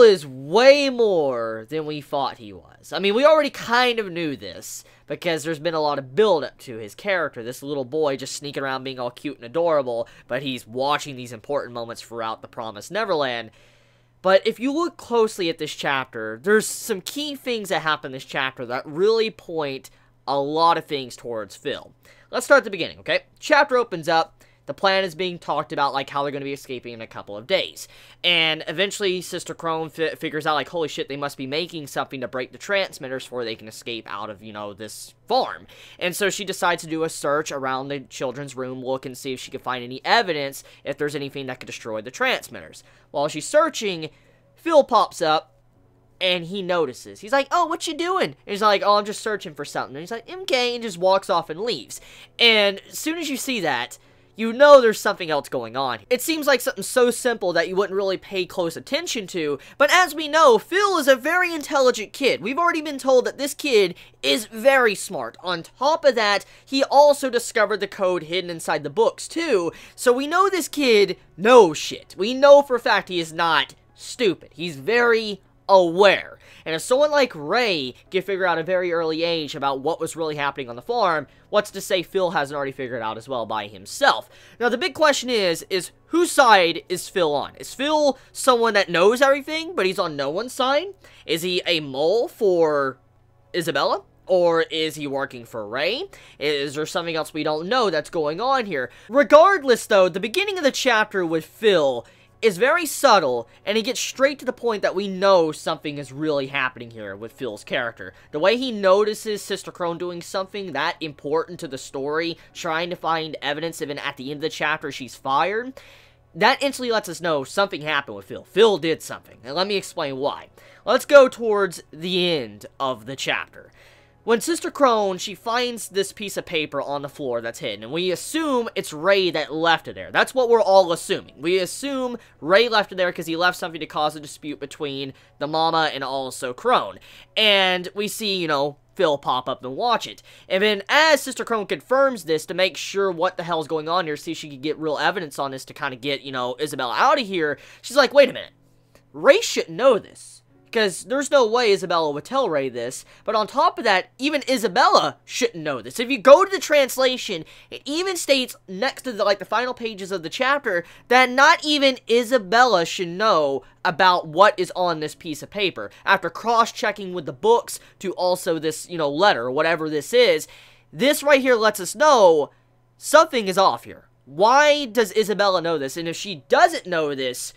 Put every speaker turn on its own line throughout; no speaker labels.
is way more than we thought he was. I mean, we already kind of knew this, because there's been a lot of build-up to his character. This little boy just sneaking around being all cute and adorable, but he's watching these important moments throughout the Promised Neverland. But if you look closely at this chapter, there's some key things that happen in this chapter that really point a lot of things towards Phil. Let's start at the beginning, okay? Chapter opens up. The plan is being talked about, like, how they're going to be escaping in a couple of days. And eventually, Sister Krone figures out, like, holy shit, they must be making something to break the transmitters before they can escape out of, you know, this farm. And so she decides to do a search around the children's room, look and see if she can find any evidence, if there's anything that could destroy the transmitters. While she's searching, Phil pops up, and he notices. He's like, oh, what you doing? And he's like, oh, I'm just searching for something. And he's like, okay, and just walks off and leaves. And as soon as you see that, you know there's something else going on. It seems like something so simple that you wouldn't really pay close attention to, but as we know, Phil is a very intelligent kid. We've already been told that this kid is very smart. On top of that, he also discovered the code hidden inside the books, too, so we know this kid knows shit. We know for a fact he is not stupid. He's very aware. And if someone like Ray can figure out at a very early age about what was really happening on the farm, what's to say Phil hasn't already figured it out as well by himself? Now, the big question is whose side is Phil on? Is Phil someone that knows everything, but he's on no one's side? Is he a mole for Isabella? Or is he working for Ray? Is there something else we don't know that's going on here? Regardless, though, the beginning of the chapter with Phil is very subtle, and he gets straight to the point that we know something is really happening here with Phil's character. The way he notices Sister Krone doing something that important to the story, trying to find evidence, even at the end of the chapter she's fired, that instantly lets us know something happened with Phil. Phil did something, and let me explain why. Let's go towards the end of the chapter. When Sister Krone, she finds this piece of paper on the floor that's hidden, and we assume it's Ray that left it there. That's what we're all assuming. We assume Ray left it there because he left something to cause a dispute between the mama and also Krone. And we see, you know, Phil pop up and watch it. And then as Sister Krone confirms this to make sure what the hell's going on here, see if she could get real evidence on this to kind of get, you know, Isabella out of here, she's like, wait a minute. Ray shouldn't know this. Because there's no way Isabella would tell Ray this, but on top of that, even Isabella shouldn't know this. If you go to the translation, it even states next to the final pages of the chapter that not even Isabella should know about what is on this piece of paper. After cross-checking with the books to also this, you know, letter, whatever this is, this right here lets us know something is off here. Why does Isabella know this? And if she doesn't know this,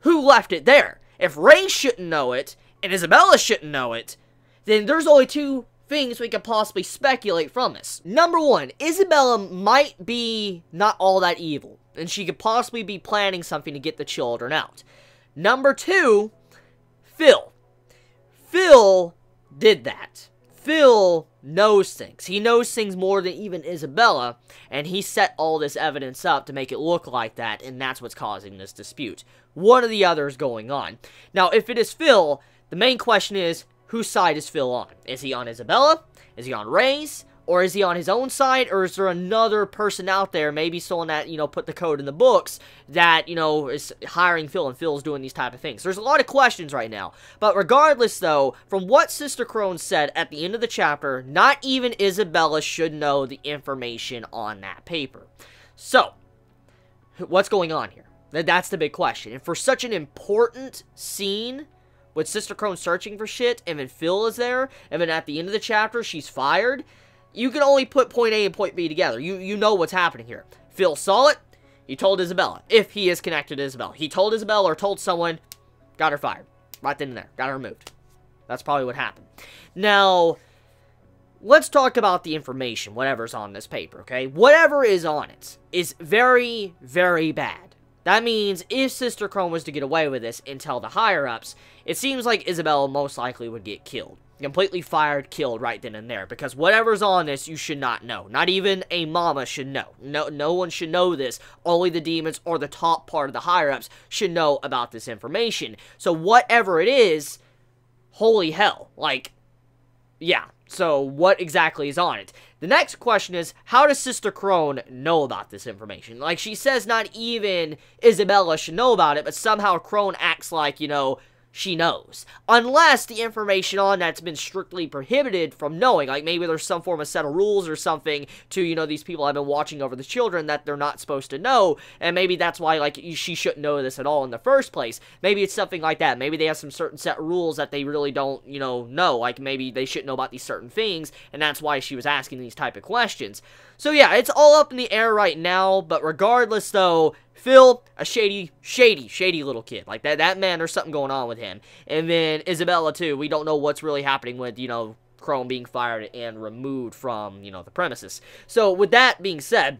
who left it there? If Ray shouldn't know it, and Isabella shouldn't know it, then there's only two things we could possibly speculate from this. Number one, Isabella might be not all that evil, and she could possibly be planning something to get the children out. Number two, Phil. Phil did that. Phil knows things. He knows things more than even Isabella, and he set all this evidence up to make it look like that, and that's what's causing this dispute. One or the other is going on. Now, if it is Phil, the main question is, whose side is Phil on? Is he on Isabella? Is he on Ray's? Or is he on his own side? Or is there another person out there, maybe someone that, you know, put the code in the books that, you know, is hiring Phil and Phil's doing these type of things? There's a lot of questions right now. But regardless, though, from what Sister Krone said at the end of the chapter, not even Isabella should know the information on that paper. So, what's going on here? That's the big question. And for such an important scene with Sister Krone searching for shit, and then Phil is there, and then at the end of the chapter, she's fired, you can only put point A and point B together. You know what's happening here. Phil saw it. He told Isabella, if he is connected to Isabella. He told Isabella or told someone, got her fired. Right then and there. Got her removed. That's probably what happened. Now, let's talk about the information, whatever's on this paper, okay? Whatever is on it is very, very bad. That means if Sister Krone was to get away with this and tell the higher-ups, it seems like Isabella most likely would get killed. Completely fired, killed right then and there. Because whatever's on this, you should not know. Not even a mama should know. No one should know this. Only the demons or the top part of the higher-ups should know about this information. So whatever it is, holy hell. Like, yeah. So what exactly is on it? The next question is, how does Sister Krone know about this information? Like, she says not even Isabella should know about it, but somehow Krone acts like, you know, she knows. Unless the information on that's been strictly prohibited from knowing. Like, maybe there's some form of set of rules or something to, you know, these people have been watching over the children that they're not supposed to know. And maybe that's why, like, she shouldn't know this at all in the first place. Maybe it's something like that. Maybe they have some certain set rules that they really don't, you know. Like, maybe they shouldn't know about these certain things. And that's why she was asking these type of questions. So, yeah, it's all up in the air right now. But regardless, though, Phil, a shady little kid. Like, that man, there's something going on with him. And then Isabella, too. We don't know what's really happening with, you know, Krone being fired and removed from, you know, the premises. So, with that being said,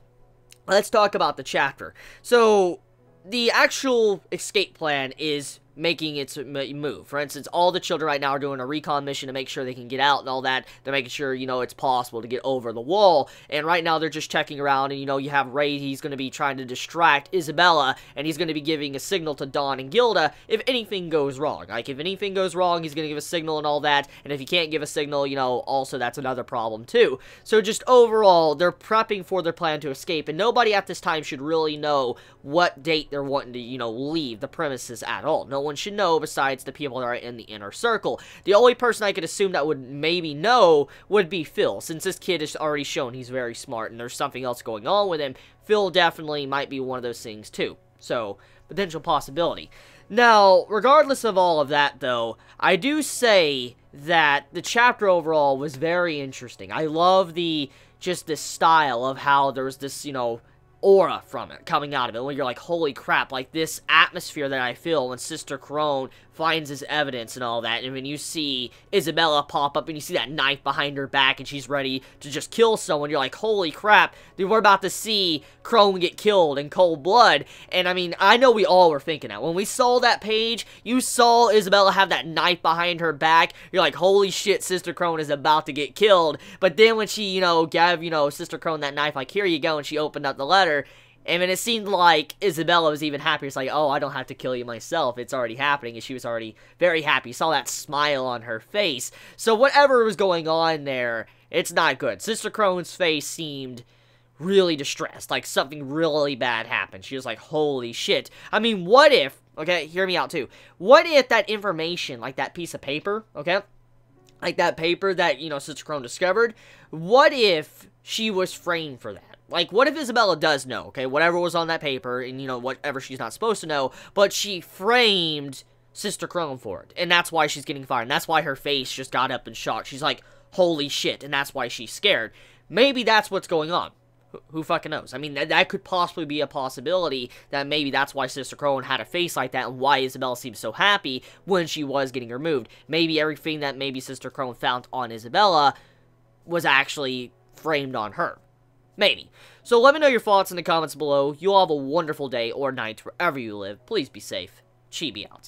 let's talk about the chapter. So, the actual escape plan is making its move. For instance, all the children right now are doing a recon mission to make sure they can get out and all that. They're making sure, you know, it's possible to get over the wall. And right now they're just checking around, and, you know, you have Ray, he's going to be trying to distract Isabella, and he's going to be giving a signal to Dawn and Gilda if anything goes wrong. Like, if anything goes wrong, he's going to give a signal and all that, and if he can't give a signal, you know, also that's another problem too. So just overall, they're prepping for their plan to escape, and nobody at this time should really know what date they're wanting to, you know, leave the premises at all. No one should know besides the people that are in the inner circle. The only person I could assume that would maybe know would be Phil, since this kid has already shown he's very smart and there's something else going on with him. Phil definitely might be one of those things too. So, potential possibility. Now, regardless of all of that though, I do say that the chapter overall was very interesting. I love just this style of how there's this, you know, aura from it coming out of it when you're like, holy crap, like this atmosphere that I feel when Sister Krone finds this evidence and all that. And when you see Isabella pop up and you see that knife behind her back and she's ready to just kill someone, you're like, holy crap, dude, we're about to see Krone get killed in cold blood. And I mean, I know we all were thinking that when we saw that page, you saw Isabella have that knife behind her back, you're like, holy shit, Sister Krone is about to get killed. But then when she, you know, gave, you know, Sister Krone that knife, like, here you go, and she opened up the letter, and then it seemed like Isabella was even happier. It's like, oh, I don't have to kill you myself. It's already happening. And she was already very happy. You saw that smile on her face. So whatever was going on there, it's not good. Sister Krone's face seemed really distressed. Like something really bad happened. She was like, holy shit. I mean, what if, okay, hear me out too. What if that information, like that piece of paper, okay, like that paper that, you know, Sister Krone discovered, what if she was framed for that? Like, what if Isabella does know, okay, whatever was on that paper, and, you know, whatever she's not supposed to know, but she framed Sister Krone for it, and that's why she's getting fired, and that's why her face just got up in shock. She's like, holy shit, and that's why she's scared. Maybe that's what's going on. Who fucking knows? I mean, that could possibly be a possibility, that maybe that's why Sister Krone had a face like that, and why Isabella seemed so happy when she was getting removed. Maybe everything that maybe Sister Krone found on Isabella was actually framed on her. Maybe. So let me know your thoughts in the comments below. You all have a wonderful day or night wherever you live. Please be safe. Chibi out.